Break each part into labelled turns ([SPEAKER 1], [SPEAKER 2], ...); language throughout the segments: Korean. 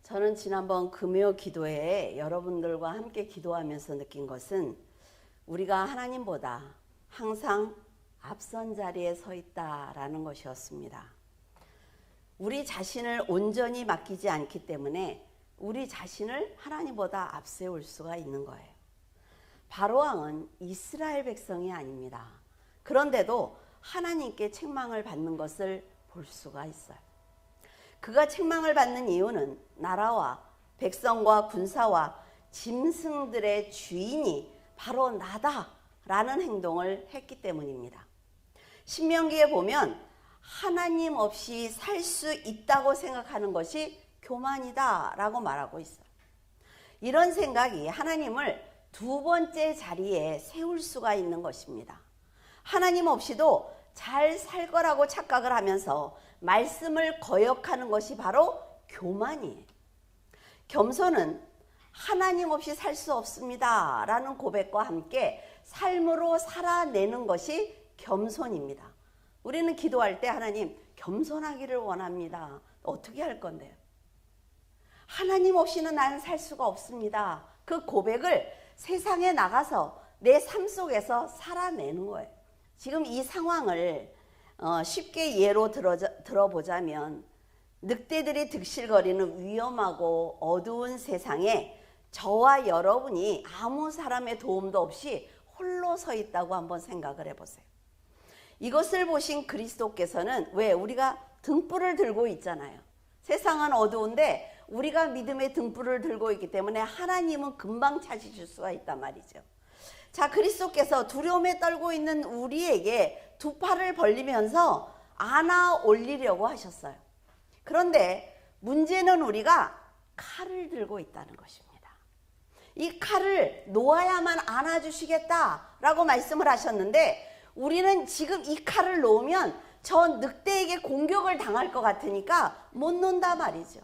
[SPEAKER 1] 저는 지난번 금요 기도회에 여러분들과 함께 기도하면서 느낀 것은 우리가 하나님보다 항상 앞선 자리에 서 있다라는 것이었습니다. 우리 자신을 온전히 맡기지 않기 때문에 우리 자신을 하나님보다 앞세울 수가 있는 거예요. 바로왕은 이스라엘 백성이 아닙니다. 그런데도 하나님께 책망을 받는 것을 볼 수가 있어요. 그가 책망을 받는 이유는 나라와 백성과 군사와 짐승들의 주인이 바로 나다라는 행동을 했기 때문입니다. 신명기에 보면 하나님 없이 살 수 있다고 생각하는 것이 교만이다라고 말하고 있어요. 이런 생각이 하나님을 두 번째 자리에 세울 수가 있는 것입니다. 하나님 없이도 잘 살 거라고 착각을 하면서 말씀을 거역하는 것이 바로 교만이에요. 겸손은 하나님 없이 살 수 없습니다 라는 고백과 함께 삶으로 살아내는 것이 겸손입니다. 우리는 기도할 때 하나님 겸손하기를 원합니다. 어떻게 할 건데요? 하나님 없이는 나는 살 수가 없습니다. 그 고백을 세상에 나가서 내 삶 속에서 살아내는 거예요. 지금 이 상황을 쉽게 예로 들어보자면 늑대들이 득실거리는 위험하고 어두운 세상에 저와 여러분이 아무 사람의 도움도 없이 홀로 서 있다고 한번 생각을 해보세요. 이것을 보신 그리스도께서는 왜 우리가 등불을 들고 있잖아요. 세상은 어두운데 우리가 믿음의 등불을 들고 있기 때문에 하나님은 금방 찾으실 수가 있단 말이죠. 자, 그리스도께서 두려움에 떨고 있는 우리에게 두 팔을 벌리면서 안아 올리려고 하셨어요. 그런데 문제는 우리가 칼을 들고 있다는 것입니다. 이 칼을 놓아야만 안아주시겠다라고 말씀을 하셨는데 우리는 지금 이 칼을 놓으면 저 늑대에게 공격을 당할 것 같으니까 못 놓는다 말이죠.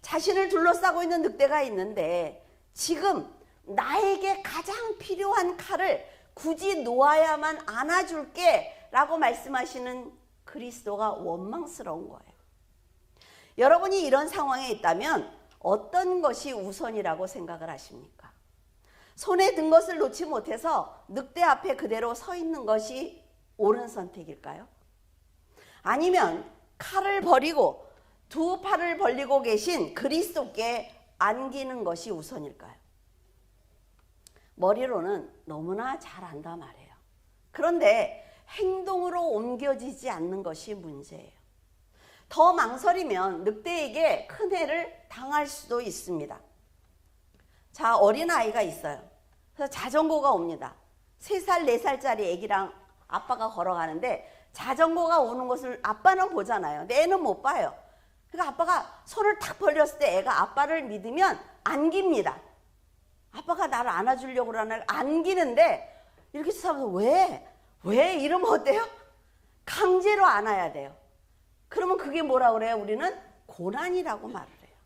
[SPEAKER 1] 자신을 둘러싸고 있는 늑대가 있는데 지금 나에게 가장 필요한 칼을 굳이 놓아야만 안아줄게 라고 말씀하시는 그리스도가 원망스러운 거예요. 여러분이 이런 상황에 있다면 어떤 것이 우선이라고 생각을 하십니까? 손에 든 것을 놓지 못해서 늑대 앞에 그대로 서 있는 것이 옳은 선택일까요? 아니면 칼을 버리고 두 팔을 벌리고 계신 그리스도께 안기는 것이 우선일까요? 머리로는 너무나 잘 안다 말이에요. 그런데 행동으로 옮겨지지 않는 것이 문제예요. 더 망설이면 늑대에게 큰 해를 당할 수도 있습니다. 자, 어린아이가 있어요. 그래서 자전거가 옵니다. 3살, 4살짜리 애기랑 아빠가 걸어가는데 자전거가 오는 것을 아빠는 보잖아요. 근데 애는 못 봐요. 그러니까 아빠가 손을 탁 벌렸을 때 애가 아빠를 믿으면 안깁니다. 아빠가 나를 안아주려고 그러나 안기는데 이렇게 쳐다보면서 왜 이러면 어때요? 강제로 안아야 돼요. 그러면 그게 뭐라 그래요? 우리는 고난이라고 말을 해요.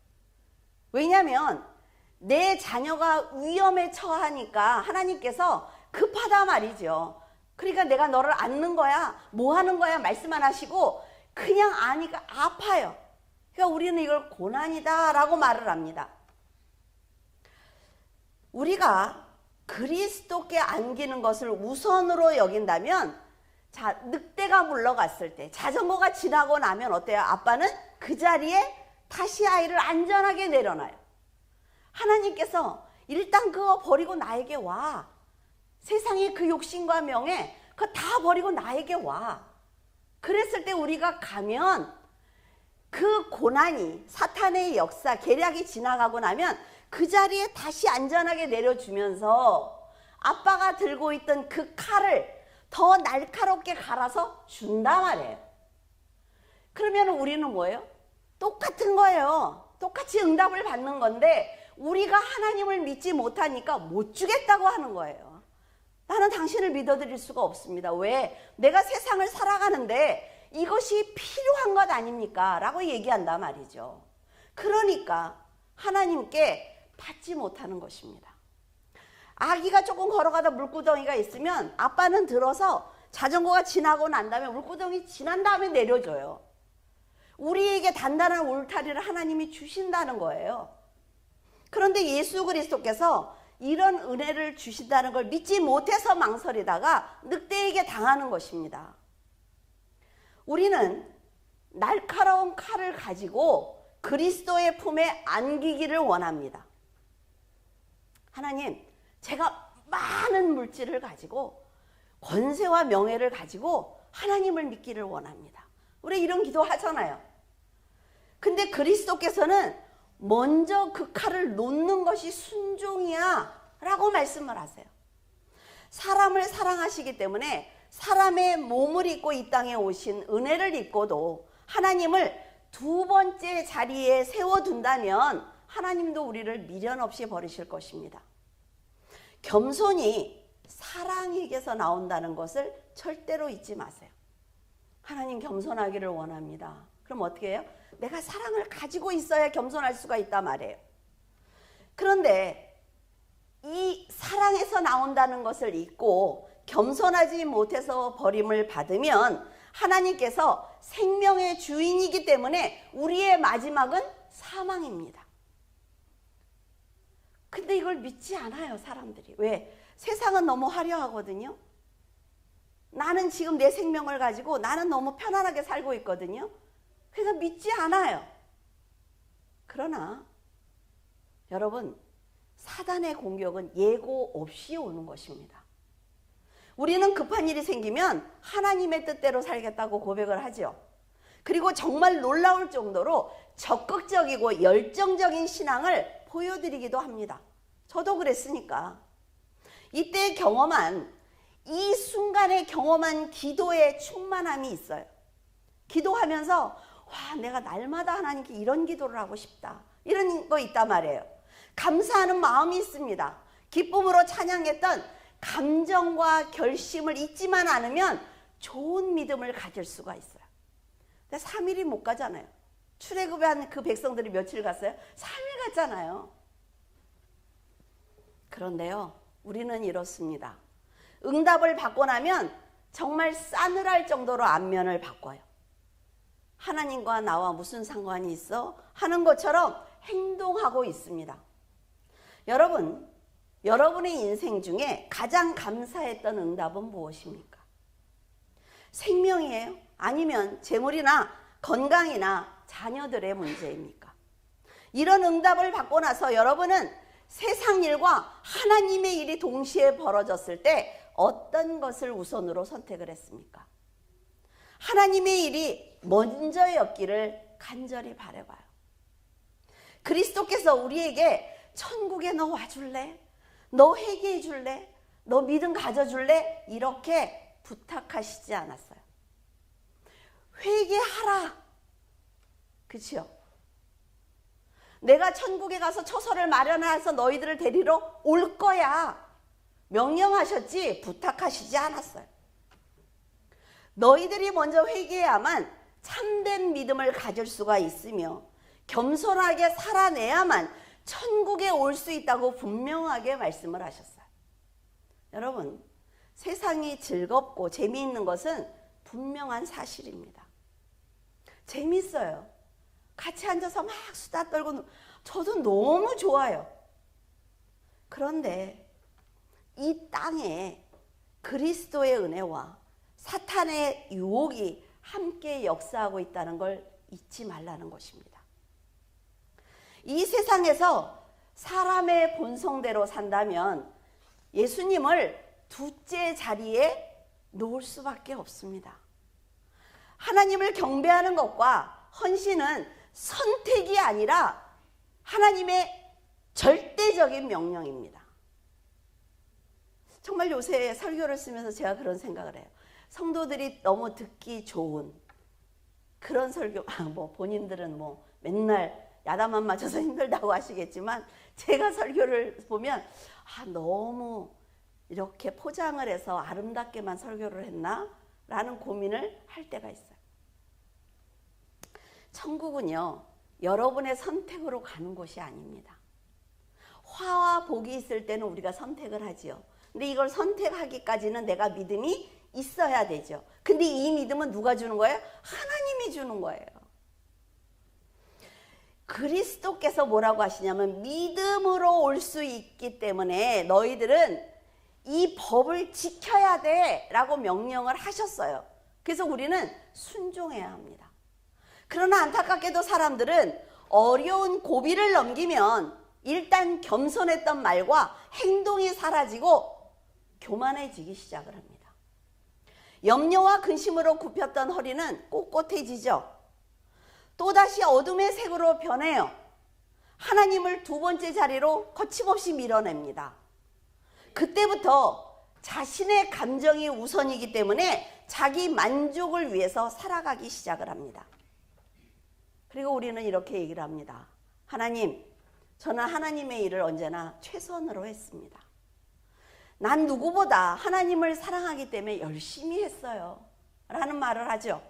[SPEAKER 1] 왜냐하면 내 자녀가 위험에 처하니까 하나님께서 급하다 말이죠. 그러니까 내가 너를 안는 거야, 뭐 하는 거야 말씀 안 하시고 그냥 아니까 아파요. 그러니까 우리는 이걸 고난이다 라고 말을 합니다. 우리가 그리스도께 안기는 것을 우선으로 여긴다면 자, 늑대가 물러갔을 때 자전거가 지나고 나면 어때요? 아빠는 그 자리에 다시 아이를 안전하게 내려놔요. 하나님께서 일단 그거 버리고 나에게 와. 세상의 그 욕심과 명예 그거 다 버리고 나에게 와. 그랬을 때 우리가 가면 그 고난이 사탄의 역사 계략이 지나가고 나면 그 자리에 다시 안전하게 내려주면서 아빠가 들고 있던 그 칼을 더 날카롭게 갈아서 준단 말이에요. 그러면 우리는 뭐예요? 똑같은 거예요. 똑같이 응답을 받는 건데 우리가 하나님을 믿지 못하니까 못 주겠다고 하는 거예요. 나는 당신을 믿어드릴 수가 없습니다. 왜? 내가 세상을 살아가는데 이것이 필요한 것 아닙니까? 라고 얘기한단 말이죠. 그러니까 하나님께 받지 못하는 것입니다. 아기가 조금 걸어가다 물구덩이가 있으면 아빠는 들어서 자전거가 지나고 난 다음에 물구덩이 지난 다음에 내려줘요. 우리에게 단단한 울타리를 하나님이 주신다는 거예요. 그런데 예수 그리스도께서 이런 은혜를 주신다는 걸 믿지 못해서 망설이다가 늑대에게 당하는 것입니다. 우리는 날카로운 칼을 가지고 그리스도의 품에 안기기를 원합니다. 하나님, 제가 많은 물질을 가지고 권세와 명예를 가지고 하나님을 믿기를 원합니다. 우리 이런 기도 하잖아요. 근데 그리스도께서는 먼저 그 칼을 놓는 것이 순종이야 라고 말씀을 하세요. 사람을 사랑하시기 때문에 사람의 몸을 입고 이 땅에 오신 은혜를 입고도 하나님을 두 번째 자리에 세워둔다면 하나님도 우리를 미련 없이 버리실 것입니다. 겸손이 사랑에게서 나온다는 것을 절대로 잊지 마세요. 하나님 겸손하기를 원합니다. 그럼 어떻게 해요? 내가 사랑을 가지고 있어야 겸손할 수가 있단 말이에요. 그런데 이 사랑에서 나온다는 것을 잊고 겸손하지 못해서 버림을 받으면 하나님께서 생명의 주인이기 때문에 우리의 마지막은 사망입니다. 근데 이걸 믿지 않아요, 사람들이. 왜? 세상은 너무 화려하거든요. 나는 지금 내 생명을 가지고 나는 너무 편안하게 살고 있거든요. 그래서 믿지 않아요. 그러나 여러분, 사단의 공격은 예고 없이 오는 것입니다. 우리는 급한 일이 생기면 하나님의 뜻대로 살겠다고 고백을 하죠. 그리고 정말 놀라울 정도로 적극적이고 열정적인 신앙을 보여드리기도 합니다. 저도 그랬으니까. 이때 경험한, 이 순간에 경험한 기도의 충만함이 있어요. 기도하면서 와, 내가 날마다 하나님께 이런 기도를 하고 싶다, 이런 거 있단 말이에요. 감사하는 마음이 있습니다. 기쁨으로 찬양했던 감정과 결심을 잊지만 않으면 좋은 믿음을 가질 수가 있어요. 근데 3일이 못 가잖아요. 출애굽한 그 백성들이 며칠 갔어요? 3일 갔잖아요. 그런데요, 우리는 이렇습니다. 응답을 받고 나면 정말 싸늘할 정도로 안면을 바꿔요. 하나님과 나와 무슨 상관이 있어? 하는 것처럼 행동하고 있습니다. 여러분, 여러분의 인생 중에 가장 감사했던 응답은 무엇입니까? 생명이에요? 아니면 재물이나 건강이나 자녀들의 문제입니까? 이런 응답을 받고 나서 여러분은 세상 일과 하나님의 일이 동시에 벌어졌을 때 어떤 것을 우선으로 선택을 했습니까? 하나님의 일이 먼저였기를 간절히 바라봐요. 그리스도께서 우리에게 천국에 너 와줄래? 너 회개해 줄래? 너 믿음 가져줄래? 이렇게 부탁하시지 않았어요. 회개하라. 그치요? 내가 천국에 가서 처소를 마련해서 너희들을 데리러 올 거야. 명령하셨지 부탁하시지 않았어요. 너희들이 먼저 회개해야만 참된 믿음을 가질 수가 있으며 겸손하게 살아내야만 천국에 올 수 있다고 분명하게 말씀을 하셨어요. 여러분, 세상이 즐겁고 재미있는 것은 분명한 사실입니다. 재밌어요. 같이 앉아서 막 수다 떨고 저도 너무 좋아요. 그런데 이 땅에 그리스도의 은혜와 사탄의 유혹이 함께 역사하고 있다는 걸 잊지 말라는 것입니다. 이 세상에서 사람의 본성대로 산다면 예수님을 둘째 자리에 놓을 수밖에 없습니다. 하나님을 경배하는 것과 헌신은 선택이 아니라 하나님의 절대적인 명령입니다. 정말 요새 설교를 쓰면서 제가 그런 생각을 해요. 성도들이 너무 듣기 좋은 그런 설교, 뭐 본인들은 뭐 맨날 야단만 맞춰서 힘들다고 하시겠지만 제가 설교를 보면 너무 이렇게 포장을 해서 아름답게만 설교를 했나? 라는 고민을 할 때가 있어요. 천국은요, 여러분의 선택으로 가는 곳이 아닙니다. 화와 복이 있을 때는 우리가 선택을 하지요. 근데 이걸 선택하기까지는 내가 믿음이 있어야 되죠. 근데 이 믿음은 누가 주는 거예요? 하나님이 주는 거예요. 그리스도께서 뭐라고 하시냐면 믿음으로 올 수 있기 때문에 너희들은 이 법을 지켜야 돼 라고 명령을 하셨어요. 그래서 우리는 순종해야 합니다. 그러나 안타깝게도 사람들은 어려운 고비를 넘기면 일단 겸손했던 말과 행동이 사라지고 교만해지기 시작을 합니다. 염려와 근심으로 굽혔던 허리는 꼿꼿해지죠. 또다시 어둠의 색으로 변해요. 하나님을 두 번째 자리로 거침없이 밀어냅니다. 그때부터 자신의 감정이 우선이기 때문에 자기 만족을 위해서 살아가기 시작을 합니다. 그리고 우리는 이렇게 얘기를 합니다. 하나님, 저는 하나님의 일을 언제나 최선으로 했습니다. 난 누구보다 하나님을 사랑하기 때문에 열심히 했어요 라는 말을 하죠.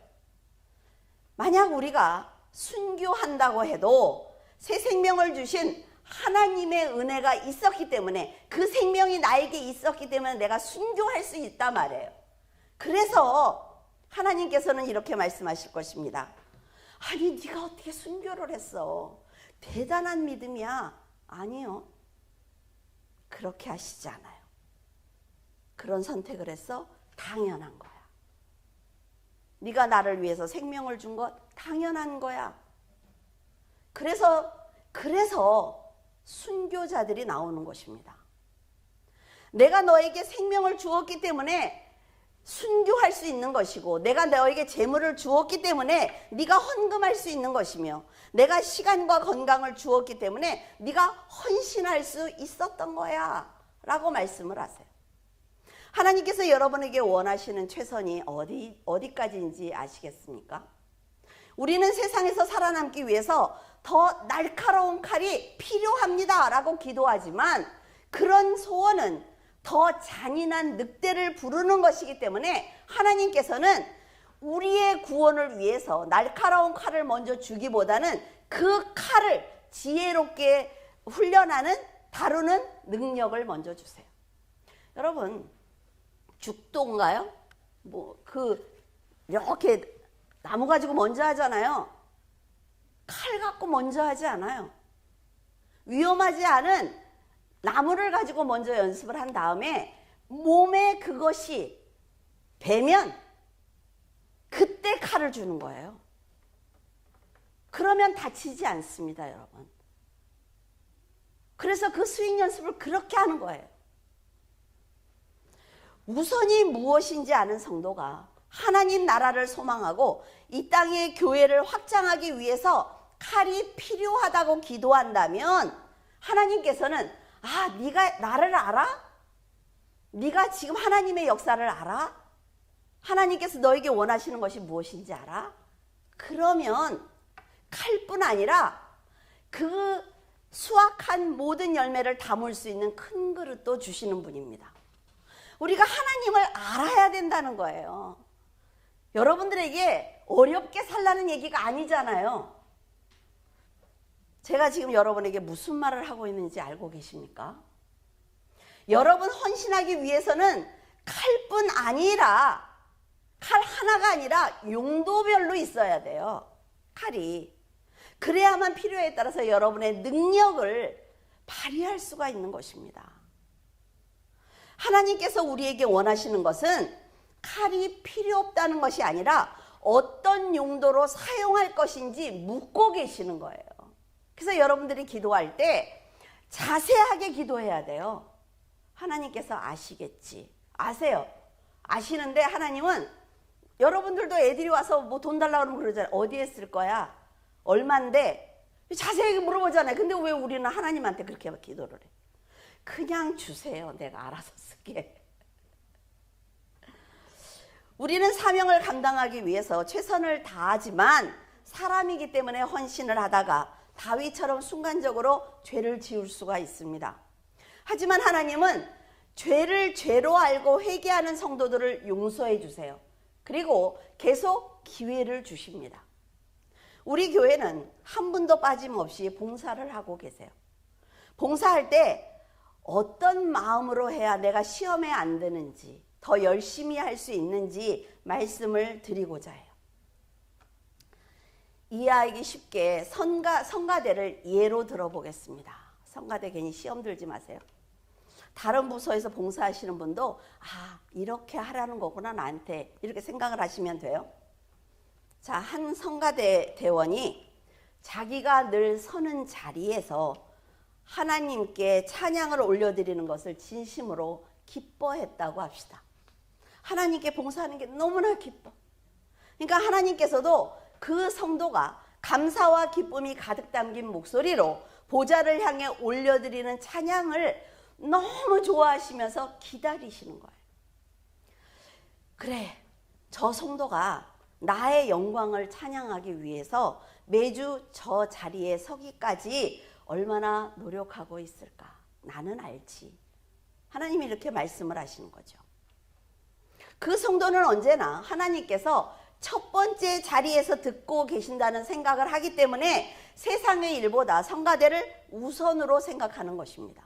[SPEAKER 1] 만약 우리가 순교한다고 해도 새 생명을 주신 하나님의 은혜가 있었기 때문에, 그 생명이 나에게 있었기 때문에 내가 순교할 수 있단 말이에요. 그래서 하나님께서는 이렇게 말씀하실 것입니다. 아니, 네가 어떻게 순교를 했어? 대단한 믿음이야. 아니요, 그렇게 하시지 않아요. 그런 선택을 했어? 당연한 거야. 네가 나를 위해서 생명을 준 것 당연한 거야. 그래서 순교자들이 나오는 것입니다. 내가 너에게 생명을 주었기 때문에 순교할 수 있는 것이고, 내가 너에게 재물을 주었기 때문에 네가 헌금할 수 있는 것이며, 내가 시간과 건강을 주었기 때문에 네가 헌신할 수 있었던 거야 라고 말씀을 하세요. 하나님께서 여러분에게 원하시는 최선이 어디까지인지 아시겠습니까? 우리는 세상에서 살아남기 위해서 더 날카로운 칼이 필요합니다 라고 기도하지만, 그런 소원은 더 잔인한 늑대를 부르는 것이기 때문에 하나님께서는 우리의 구원을 위해서 날카로운 칼을 먼저 주기보다는 그 칼을 지혜롭게 훈련하는, 다루는 능력을 먼저 주세요. 여러분, 죽도인가요? 이렇게 나무 가지고 먼저 하잖아요. 칼 갖고 먼저 하지 않아요. 위험하지 않은 나무를 가지고 먼저 연습을 한 다음에 몸에 그것이 배면 그때 칼을 주는 거예요. 그러면 다치지 않습니다, 여러분. 그래서 그 스윙 연습을 그렇게 하는 거예요. 우선이 무엇인지 아는 성도가 하나님 나라를 소망하고 이 땅의 교회를 확장하기 위해서 칼이 필요하다고 기도한다면, 하나님께서는 네가 나를 알아? 네가 지금 하나님의 역사를 알아? 하나님께서 너에게 원하시는 것이 무엇인지 알아? 그러면 칼뿐 아니라 그 수확한 모든 열매를 담을 수 있는 큰 그릇도 주시는 분입니다. 우리가 하나님을 알아야 된다는 거예요. 여러분들에게 어렵게 살라는 얘기가 아니잖아요. 제가 지금 여러분에게 무슨 말을 하고 있는지 알고 계십니까? 여러분 헌신하기 위해서는 칼뿐 아니라, 칼 하나가 아니라 용도별로 있어야 돼요. 칼이. 그래야만 필요에 따라서 여러분의 능력을 발휘할 수가 있는 것입니다. 하나님께서 우리에게 원하시는 것은 칼이 필요 없다는 것이 아니라 어떤 용도로 사용할 것인지 묻고 계시는 거예요. 그래서 여러분들이 기도할 때 자세하게 기도해야 돼요. 하나님께서 아시겠지. 아세요. 아시는데 하나님은, 여러분들도 애들이 와서 뭐 돈 달라고 그러면 그러잖아요. 어디에 쓸 거야? 얼만데? 자세하게 물어보잖아요. 근데 왜 우리는 하나님한테 그렇게 기도를 해? 그냥 주세요. 내가 알아서 쓸게. 우리는 사명을 감당하기 위해서 최선을 다하지만 사람이기 때문에 헌신을 하다가 다윗처럼 순간적으로 죄를 지을 수가 있습니다. 하지만 하나님은 죄를 죄로 알고 회개하는 성도들을 용서해 주세요. 그리고 계속 기회를 주십니다. 우리 교회는 한 분도 빠짐없이 봉사를 하고 계세요. 봉사할 때 어떤 마음으로 해야 내가 시험에 안 드는지, 더 열심히 할 수 있는지 말씀을 드리고자 해요. 이해하기 쉽게 성가대를 예로 들어보겠습니다. 성가대 괜히 시험 들지 마세요. 다른 부서에서 봉사하시는 분도 이렇게 하라는 거구나 나한테 이렇게 생각을 하시면 돼요. 자, 한 성가대 대원이 자기가 늘 서는 자리에서 하나님께 찬양을 올려드리는 것을 진심으로 기뻐했다고 합시다. 하나님께 봉사하는 게 너무나 기뻐. 그러니까 하나님께서도 그 성도가 감사와 기쁨이 가득 담긴 목소리로 보좌를 향해 올려드리는 찬양을 너무 좋아하시면서 기다리시는 거예요. 그래, 저 성도가 나의 영광을 찬양하기 위해서 매주 저 자리에 서기까지 얼마나 노력하고 있을까? 나는 알지. 하나님이 이렇게 말씀을 하시는 거죠. 그 성도는 언제나 하나님께서 첫 번째 자리에서 듣고 계신다는 생각을 하기 때문에 세상의 일보다 성가대를 우선으로 생각하는 것입니다.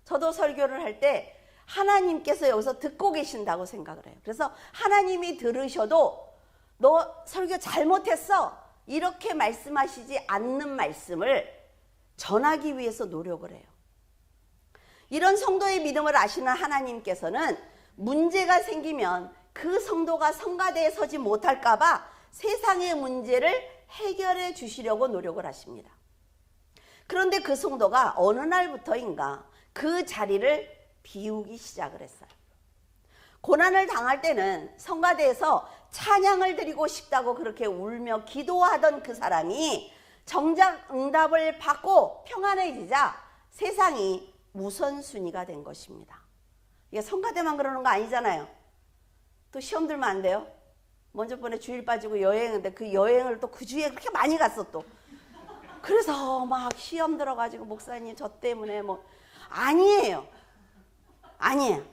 [SPEAKER 1] 저도 설교를 할 때 하나님께서 여기서 듣고 계신다고 생각을 해요. 그래서 하나님이 들으셔도 너 설교 잘못했어 이렇게 말씀하시지 않는 말씀을 전하기 위해서 노력을 해요. 이런 성도의 믿음을 아시는 하나님께서는 문제가 생기면 그 성도가 성가대에 서지 못할까 봐 세상의 문제를 해결해 주시려고 노력을 하십니다. 그런데 그 성도가 어느 날부터인가 그 자리를 비우기 시작을 했어요. 고난을 당할 때는 성가대에서 찬양을 드리고 싶다고 그렇게 울며 기도하던 그 사람이 정작 응답을 받고 평안해지자 세상이 우선순위가 된 것입니다. 이게 성가대만 그러는 거 아니잖아요. 또 시험 들면 안 돼요. 먼저 번에 주일 빠지고 여행인데 그 여행을 또 그 주에 그렇게 많이 갔어 또. 그래서 막 시험 들어가지고 목사님 저 때문에 뭐 아니에요. 아니에요.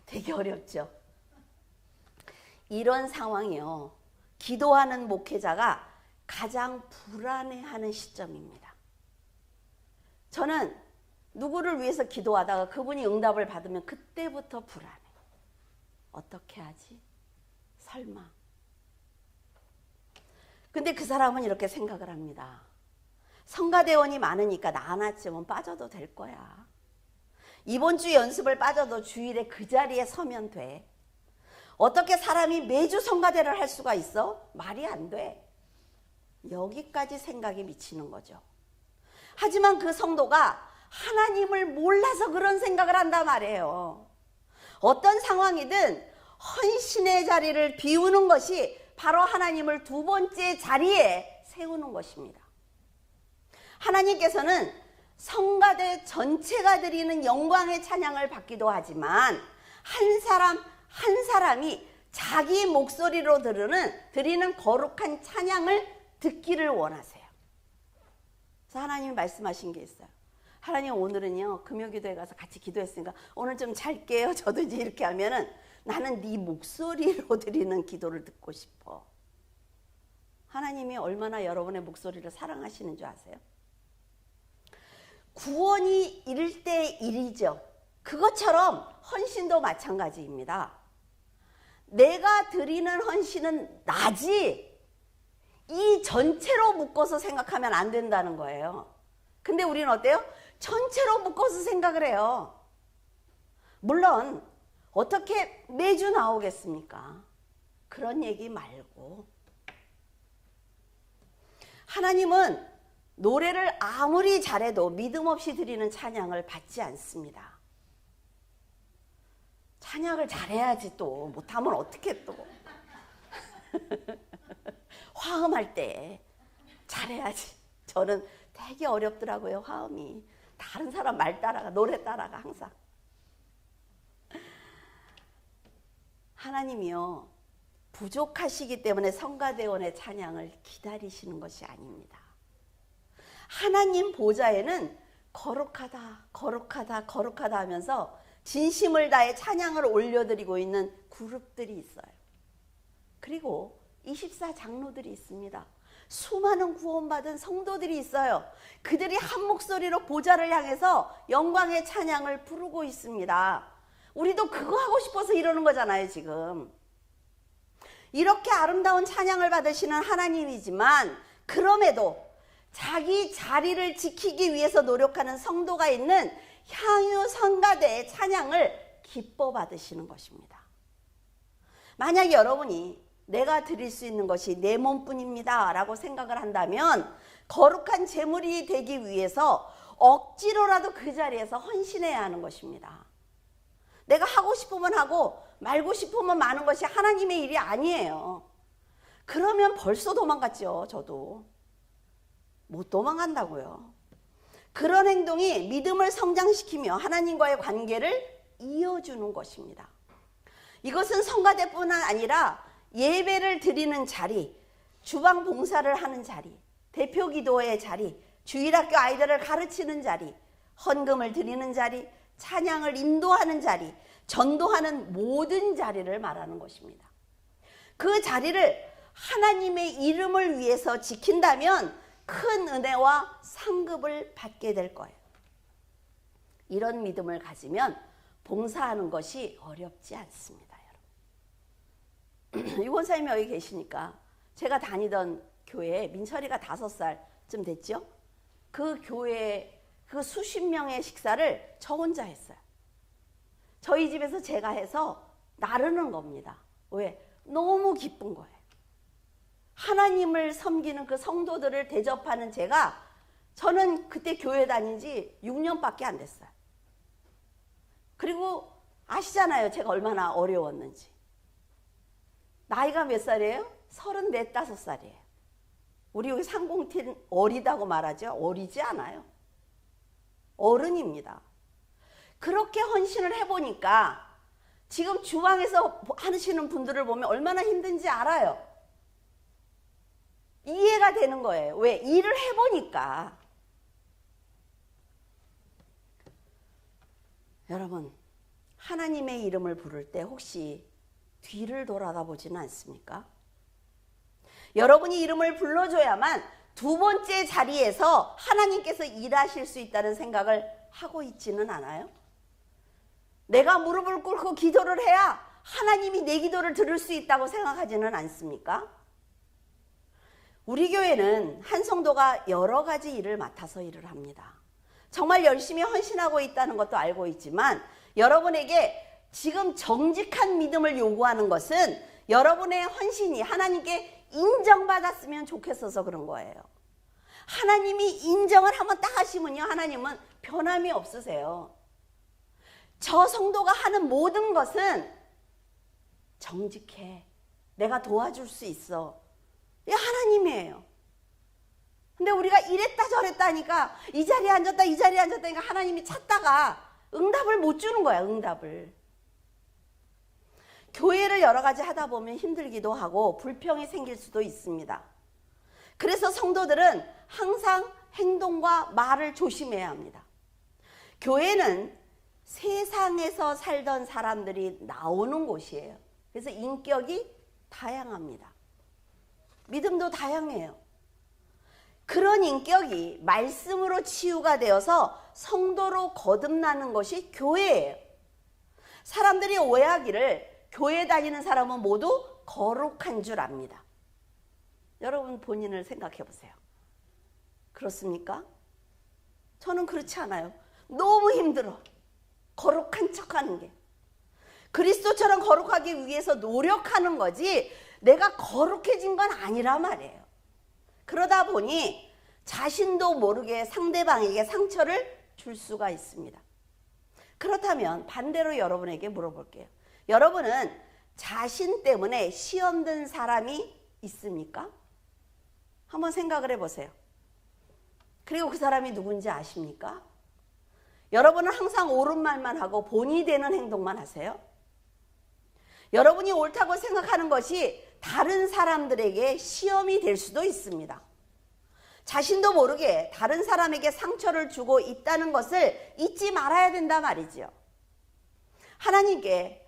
[SPEAKER 1] 되게 어렵죠. 이런 상황이요. 기도하는 목회자가 가장 불안해하는 시점입니다. 저는 누구를 위해서 기도하다가 그분이 응답을 받으면 그때부터 불안해. 어떻게 하지? 설마. 근데 그 사람은 이렇게 생각을 합니다. 성가대원이 많으니까 나 하나쯤은 빠져도 될 거야. 이번 주 연습을 빠져도 주일에 그 자리에 서면 돼. 어떻게 사람이 매주 성가대를 할 수가 있어? 말이 안 돼. 여기까지 생각이 미치는 거죠. 하지만 그 성도가 하나님을 몰라서 그런 생각을 한단 말이에요. 어떤 상황이든 헌신의 자리를 비우는 것이 바로 하나님을 두 번째 자리에 세우는 것입니다. 하나님께서는 성가대 전체가 드리는 영광의 찬양을 받기도 하지만 한 사람 한 사람이 자기 목소리로 드리는 거룩한 찬양을 듣기를 원하세요. 그래서 하나님이 말씀하신 게 있어요. 하나님 오늘은요 금요기도에 가서 같이 기도했으니까 오늘 좀 잘게요. 저도 이제 이렇게 하면은 나는 네 목소리로 드리는 기도를 듣고 싶어. 하나님이 얼마나 여러분의 목소리를 사랑하시는 줄 아세요? 구원이 1대 1이죠. 그것처럼 헌신도 마찬가지입니다. 내가 드리는 헌신은 나지 이 전체로 묶어서 생각하면 안 된다는 거예요. 근데 우리는 어때요? 전체로 묶어서 생각을 해요. 물론 어떻게 매주 나오겠습니까? 그런 얘기 말고 하나님은 노래를 아무리 잘해도 믿음 없이 드리는 찬양을 받지 않습니다. 찬양을 잘해야지 또 못하면 어떻게 또 화음할 때 잘해야지. 저는 되게 어렵더라고요. 화음이 다른 사람 말 따라가 노래 따라가 항상. 하나님이요 부족하시기 때문에 성가대원의 찬양을 기다리시는 것이 아닙니다. 하나님 보좌에는 거룩하다 거룩하다 거룩하다 하면서 진심을 다해 찬양을 올려드리고 있는 그룹들이 있어요. 그리고 24 장로들이 있습니다. 수많은 구원받은 성도들이 있어요. 그들이 한 목소리로 보좌를 향해서 영광의 찬양을 부르고 있습니다. 우리도 그거 하고 싶어서 이러는 거잖아요 지금. 이렇게 아름다운 찬양을 받으시는 하나님이지만 그럼에도 자기 자리를 지키기 위해서 노력하는 성도가 있는 향유 성가대의 찬양을 기뻐 받으시는 것입니다. 만약 여러분이 내가 드릴 수 있는 것이 내 몸뿐입니다 라고 생각을 한다면 거룩한 제물이 되기 위해서 억지로라도 그 자리에서 헌신해야 하는 것입니다. 내가 하고 싶으면 하고 말고 싶으면 마는 것이 하나님의 일이 아니에요. 그러면 벌써 도망갔죠. 저도 못 도망간다고요. 그런 행동이 믿음을 성장시키며 하나님과의 관계를 이어주는 것입니다. 이것은 성가대뿐 아니라 예배를 드리는 자리, 주방 봉사를 하는 자리, 대표 기도의 자리, 주일학교 아이들을 가르치는 자리, 헌금을 드리는 자리, 찬양을 인도하는 자리, 전도하는 모든 자리를 말하는 것입니다. 그 자리를 하나님의 이름을 위해서 지킨다면 큰 은혜와 상급을 받게 될 거예요. 이런 믿음을 가지면 봉사하는 것이 어렵지 않습니다. 여러분. 유권사님이 여기 계시니까 제가 다니던 교회에 민철이가 5살쯤 됐죠. 그 교회 그 수십 명의 식사를 저 혼자 했어요. 저희 집에서 제가 해서 나르는 겁니다. 왜? 너무 기쁜 거예요. 하나님을 섬기는 그 성도들을 대접하는 제가, 저는 그때 교회 다닌 지 6년밖에 안 됐어요. 그리고 아시잖아요. 제가 얼마나 어려웠는지. 나이가 몇 살이에요? 34, 5살이에요. 우리 여기 상공팀 어리다고 말하죠? 어리지 않아요. 어른입니다. 그렇게 헌신을 해보니까 지금 주방에서 하시는 분들을 보면 얼마나 힘든지 알아요. 이해가 되는 거예요. 왜? 일을 해보니까. 여러분, 하나님의 이름을 부를 때 혹시 뒤를 돌아다 보지는 않습니까? 여러분이 이름을 불러줘야만 두 번째 자리에서 하나님께서 일하실 수 있다는 생각을 하고 있지는 않아요? 내가 무릎을 꿇고 기도를 해야 하나님이 내 기도를 들을 수 있다고 생각하지는 않습니까? 우리 교회는 한 성도가 여러 가지 일을 맡아서 일을 합니다. 정말 열심히 헌신하고 있다는 것도 알고 있지만 여러분에게 지금 정직한 믿음을 요구하는 것은 여러분의 헌신이 하나님께 인정받았으면 좋겠어서 그런 거예요. 하나님이 인정을 한번 딱 하시면요, 하나님은 변함이 없으세요. 저 성도가 하는 모든 것은 정직해. 내가 도와줄 수 있어. 이게 하나님이에요. 근데 우리가 이랬다 저랬다 하니까 이 자리에 앉았다 이 자리에 앉았다 하니까 하나님이 찾다가 응답을 못 주는 거야. 응답을. 교회를 여러 가지 하다 보면 힘들기도 하고 불평이 생길 수도 있습니다. 그래서 성도들은 항상 행동과 말을 조심해야 합니다. 교회는 세상에서 살던 사람들이 나오는 곳이에요. 그래서 인격이 다양합니다. 믿음도 다양해요. 그런 인격이 말씀으로 치유가 되어서 성도로 거듭나는 것이 교회예요. 사람들이 오해하기를 교회 다니는 사람은 모두 거룩한 줄 압니다. 여러분 본인을 생각해 보세요. 그렇습니까? 저는 그렇지 않아요. 너무 힘들어. 거룩한 척하는 게. 그리스도처럼 거룩하기 위해서 노력하는 거지 내가 거룩해진 건 아니란 말이에요. 그러다 보니 자신도 모르게 상대방에게 상처를 줄 수가 있습니다. 그렇다면 반대로 여러분에게 물어볼게요. 여러분은 자신 때문에 시험 든 사람이 있습니까? 한번 생각을 해보세요. 그리고 그 사람이 누군지 아십니까? 여러분은 항상 옳은 말만 하고 본이 되는 행동만 하세요? 여러분이 옳다고 생각하는 것이 다른 사람들에게 시험이 될 수도 있습니다. 자신도 모르게 다른 사람에게 상처를 주고 있다는 것을 잊지 말아야 된다 말이죠. 하나님께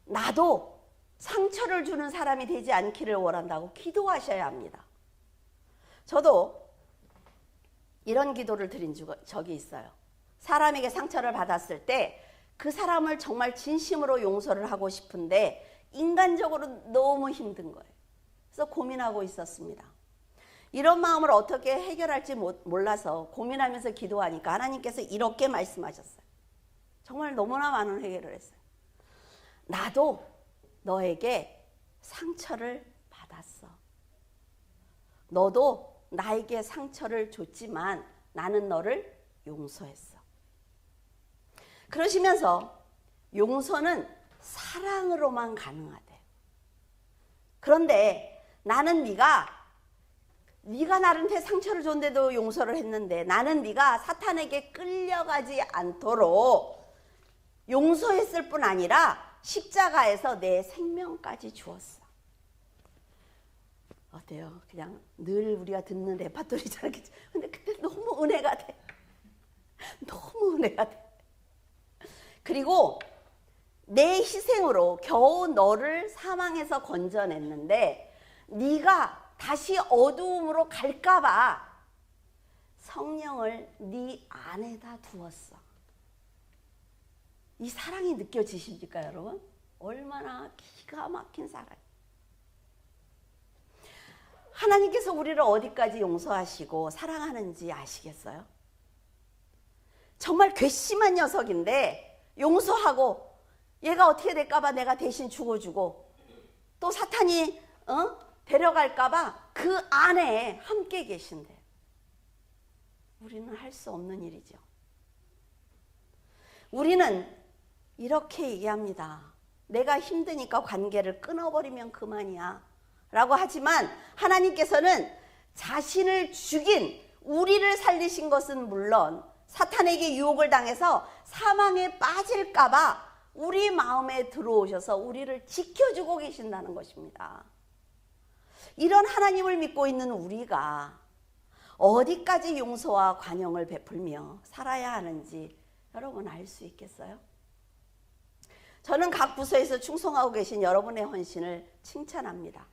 [SPEAKER 1] 나도 상처를 주는 사람이 되지 않기를 원한다고 기도하셔야 합니다. 저도 이런 기도를 드린 적이 있어요. 사람에게 상처를 받았을 때 그 사람을 정말 진심으로 용서를 하고 싶은데 인간적으로 너무 힘든 거예요. 그래서 고민하고 있었습니다. 이런 마음을 어떻게 해결할지 몰라서 고민하면서 기도하니까 하나님께서 이렇게 말씀하셨어요. 정말 너무나 많은 해결을 했어요. 나도 너에게 상처를 받았어. 너도 나에게 상처를 줬지만 나는 너를 용서했어. 그러시면서 용서는 사랑으로만 가능하대. 그런데 나는 네가 나한테 상처를 줬는데도 용서를 했는데 나는 네가 사탄에게 끌려가지 않도록 용서했을 뿐 아니라 십자가에서 내 생명까지 주었어. 어때요? 그냥 늘 우리가 듣는 레파토리잖아요. 근데 그때 너무 은혜가 돼. 너무 은혜가 돼. 그리고 내 희생으로 겨우 너를 사망에서 건져냈는데 네가 다시 어두움으로 갈까봐 성령을 네 안에다 두었어. 이 사랑이 느껴지십니까, 여러분? 얼마나 기가 막힌 사랑. 하나님께서 우리를 어디까지 용서하시고 사랑하는지 아시겠어요? 정말 괘씸한 녀석인데 용서하고 얘가 어떻게 될까봐 내가 대신 죽어주고 또 사탄이 데려갈까봐 그 안에 함께 계신대. 우리는 할 수 없는 일이죠. 우리는 이렇게 얘기합니다. 내가 힘드니까 관계를 끊어버리면 그만이야 라고 하지만 하나님께서는 자신을 죽인 우리를 살리신 것은 물론 사탄에게 유혹을 당해서 사망에 빠질까봐 우리 마음에 들어오셔서 우리를 지켜주고 계신다는 것입니다. 이런 하나님을 믿고 있는 우리가 어디까지 용서와 관용을 베풀며 살아야 하는지 여러분 알 수 있겠어요? 저는 각 부서에서 충성하고 계신 여러분의 헌신을 칭찬합니다.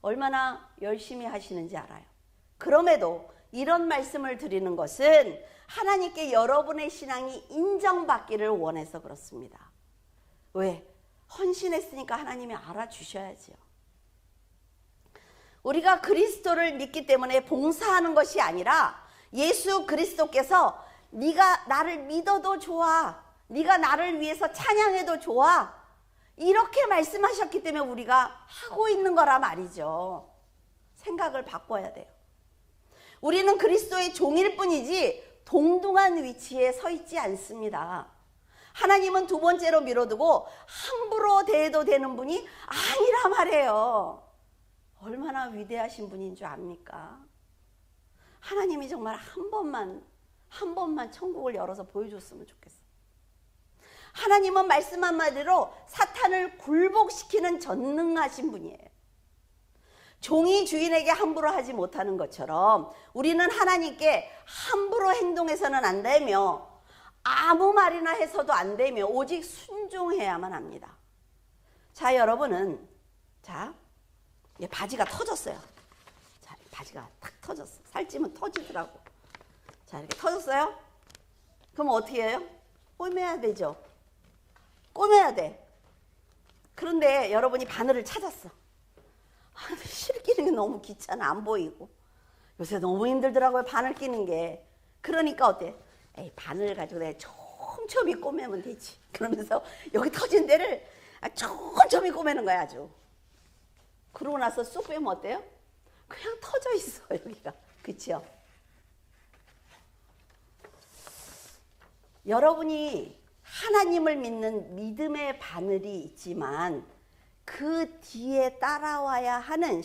[SPEAKER 1] 얼마나 열심히 하시는지 알아요. 그럼에도 이런 말씀을 드리는 것은 하나님께 여러분의 신앙이 인정받기를 원해서 그렇습니다. 왜? 헌신했으니까 하나님이 알아주셔야죠. 우리가 그리스도를 믿기 때문에 봉사하는 것이 아니라 예수 그리스도께서 네가 나를 믿어도 좋아, 네가 나를 위해서 찬양해도 좋아, 이렇게 말씀하셨기 때문에 우리가 하고 있는 거라 말이죠. 생각을 바꿔야 돼요. 우리는 그리스도의 종일 뿐이지 동등한 위치에 서 있지 않습니다. 하나님은 두 번째로 밀어두고 함부로 대해도 되는 분이 아니라 말이에요. 얼마나 위대하신 분인 줄 압니까? 하나님이 정말 한 번만 천국을 열어서 보여줬으면 좋겠어요. 하나님은 말씀 한마디로 사탄을 굴복시키는 전능하신 분이에요. 종이 주인에게 함부로 하지 못하는 것처럼 우리는 하나님께 함부로 행동해서는 안 되며 아무 말이나 해서도 안 되며 오직 순종해야만 합니다. 자, 여러분은 바지가 터졌어요. 자, 바지가 탁 터졌어. 살찌면 터지더라고. 자, 이렇게 터졌어요? 그럼 어떻게 해요? 꼬매야 되죠. 꼬매야 돼. 그런데 여러분이 바늘을 찾았어. 실 끼는 게 너무 귀찮아. 안 보이고. 요새 너무 힘들더라고요. 바늘 끼는 게. 그러니까 어때? 에이, 바늘 가지고 내가 촘촘히 꼬매면 되지. 그러면서 여기 터진 데를 촘촘히 꼬매는 거야, 아주. 그러고 나서 쏙 빼면 어때요? 그냥 터져 있어, 여기가. 그쵸? 여러분이 하나님을 믿는 믿음의 바늘이 있지만 그 뒤에 따라와야 하는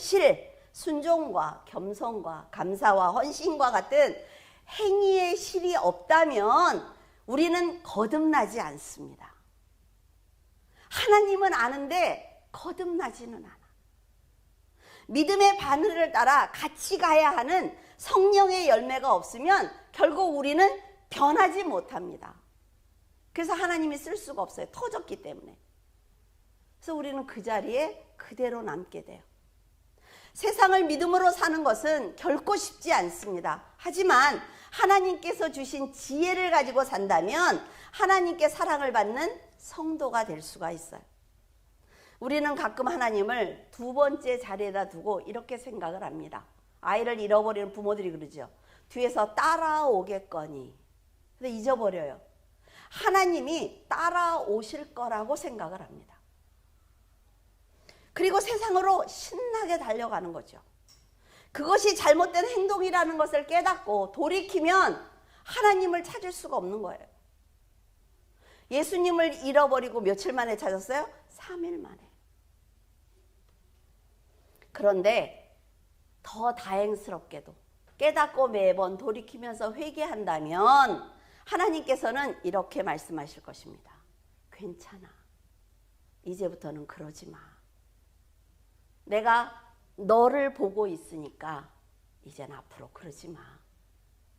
[SPEAKER 1] 순종과 겸손과 감사와 헌신과 같은 행위의 실이 없다면 우리는 거듭나지 않습니다. 하나님은 아는데 거듭나지는 않아. 믿음의 바늘을 따라 같이 가야 하는 성령의 열매가 없으면 결국 우리는 변하지 못합니다. 그래서 하나님이 쓸 수가 없어요. 터졌기 때문에. 그래서 우리는 그 자리에 그대로 남게 돼요. 세상을 믿음으로 사는 것은 결코 쉽지 않습니다. 하지만 하나님께서 주신 지혜를 가지고 산다면 하나님께 사랑을 받는 성도가 될 수가 있어요. 우리는 가끔 하나님을 두 번째 자리에다 두고 이렇게 생각을 합니다. 아이를 잃어버리는 부모들이 그러죠. 뒤에서 따라오겠거니. 근데 잊어버려요. 하나님이 따라오실 거라고 생각을 합니다. 그리고 세상으로 신나게 달려가는 거죠. 그것이 잘못된 행동이라는 것을 깨닫고 돌이키면 하나님을 찾을 수가 없는 거예요. 예수님을 잃어버리고 며칠 만에 찾았어요? 3일 만에. 그런데 더 다행스럽게도 깨닫고 매번 돌이키면서 회개한다면 하나님께서는 이렇게 말씀하실 것입니다. 괜찮아. 이제부터는 그러지 마. 내가 너를 보고 있으니까 이젠 앞으로 그러지 마.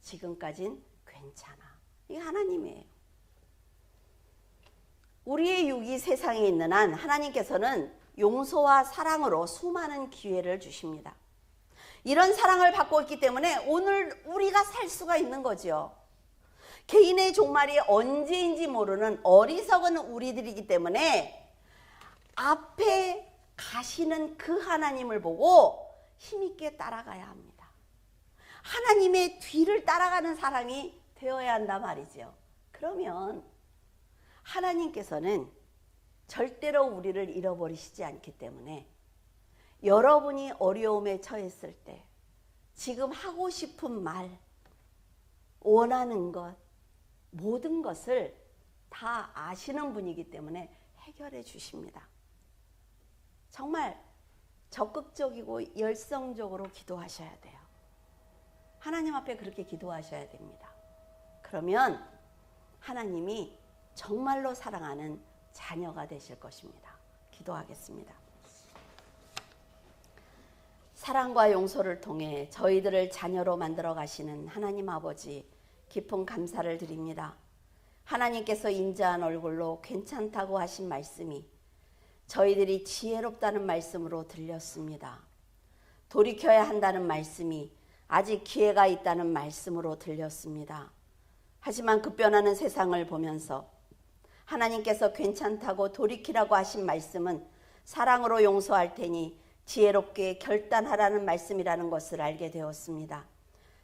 [SPEAKER 1] 지금까진 괜찮아. 이게 하나님이에요. 우리의 육이 세상에 있는 한 하나님께서는 용서와 사랑으로 수많은 기회를 주십니다. 이런 사랑을 받고 있기 때문에 오늘 우리가 살 수가 있는 거죠. 개인의 종말이 언제인지 모르는 어리석은 우리들이기 때문에 앞에 가시는 그 하나님을 보고 힘있게 따라가야 합니다. 하나님의 뒤를 따라가는 사람이 되어야 한단 말이죠. 그러면 하나님께서는 절대로 우리를 잃어버리시지 않기 때문에 여러분이 어려움에 처했을 때 지금 하고 싶은 말, 원하는 것, 모든 것을 다 아시는 분이기 때문에 해결해 주십니다. 정말 적극적이고 열성적으로 기도하셔야 돼요. 하나님 앞에 그렇게 기도하셔야 됩니다. 그러면 하나님이 정말로 사랑하는 자녀가 되실 것입니다. 기도하겠습니다. 사랑과 용서를 통해 저희들을 자녀로 만들어 가시는 하나님 아버지, 깊은 감사를 드립니다. 하나님께서 인자한 얼굴로 괜찮다고 하신 말씀이 저희들이 지혜롭다는 말씀으로 들렸습니다. 돌이켜야 한다는 말씀이 아직 기회가 있다는 말씀으로 들렸습니다. 하지만 급변하는 세상을 보면서 하나님께서 괜찮다고 돌이키라고 하신 말씀은 사랑으로 용서할 테니 지혜롭게 결단하라는 말씀이라는 것을 알게 되었습니다.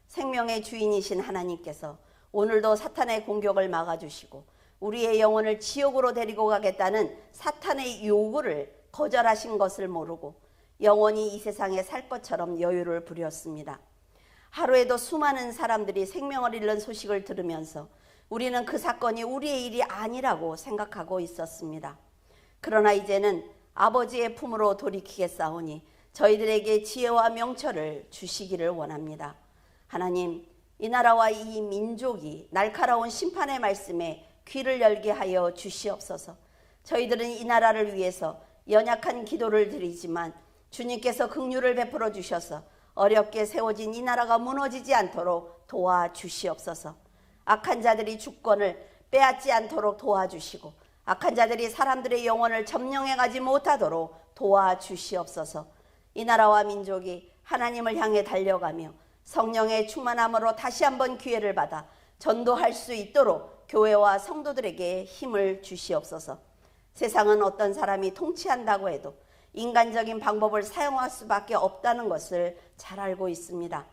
[SPEAKER 1] 생명의 주인이신 하나님께서 오늘도 사탄의 공격을 막아주시고 우리의 영혼을 지옥으로 데리고 가겠다는 사탄의 요구를 거절하신 것을 모르고 영원히 이 세상에 살 것처럼 여유를 부렸습니다. 하루에도 수많은 사람들이 생명을 잃는 소식을 들으면서 우리는 그 사건이 우리의 일이 아니라고 생각하고 있었습니다. 그러나 이제는 아버지의 품으로 돌이키겠사오니 저희들에게 지혜와 명철을 주시기를 원합니다. 하나님, 이 나라와 이 민족이 날카로운 심판의 말씀에 귀를 열게 하여 주시옵소서. 저희들은 이 나라를 위해서 연약한 기도를 드리지만 주님께서 긍휼을 베풀어 주셔서 어렵게 세워진 이 나라가 무너지지 않도록 도와주시옵소서. 악한 자들이 주권을 빼앗지 않도록 도와주시고 악한 자들이 사람들의 영혼을 점령해 가지 못하도록 도와주시옵소서. 이 나라와 민족이 하나님을 향해 달려가며 성령의 충만함으로 다시 한번 기회를 받아 전도할 수 있도록 교회와 성도들에게 힘을 주시옵소서. 세상은 어떤 사람이 통치한다고 해도 인간적인 방법을 사용할 수밖에 없다는 것을 잘 알고 있습니다.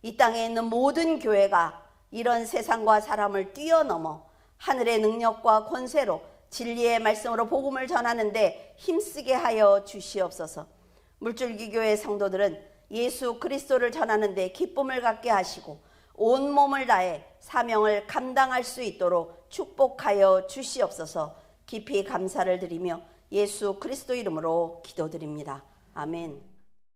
[SPEAKER 1] 이 땅에 있는 모든 교회가 이런 세상과 사람을 뛰어넘어 하늘의 능력과 권세로 진리의 말씀으로 복음을 전하는데 힘쓰게 하여 주시옵소서. 물줄기 교회 성도들은 예수 그리스도를 전하는데 기쁨을 갖게 하시고 온몸을 다해 사명을 감당할 수 있도록 축복하여 주시옵소서. 깊이 감사를 드리며 예수 그리스도 이름으로 기도드립니다. 아멘.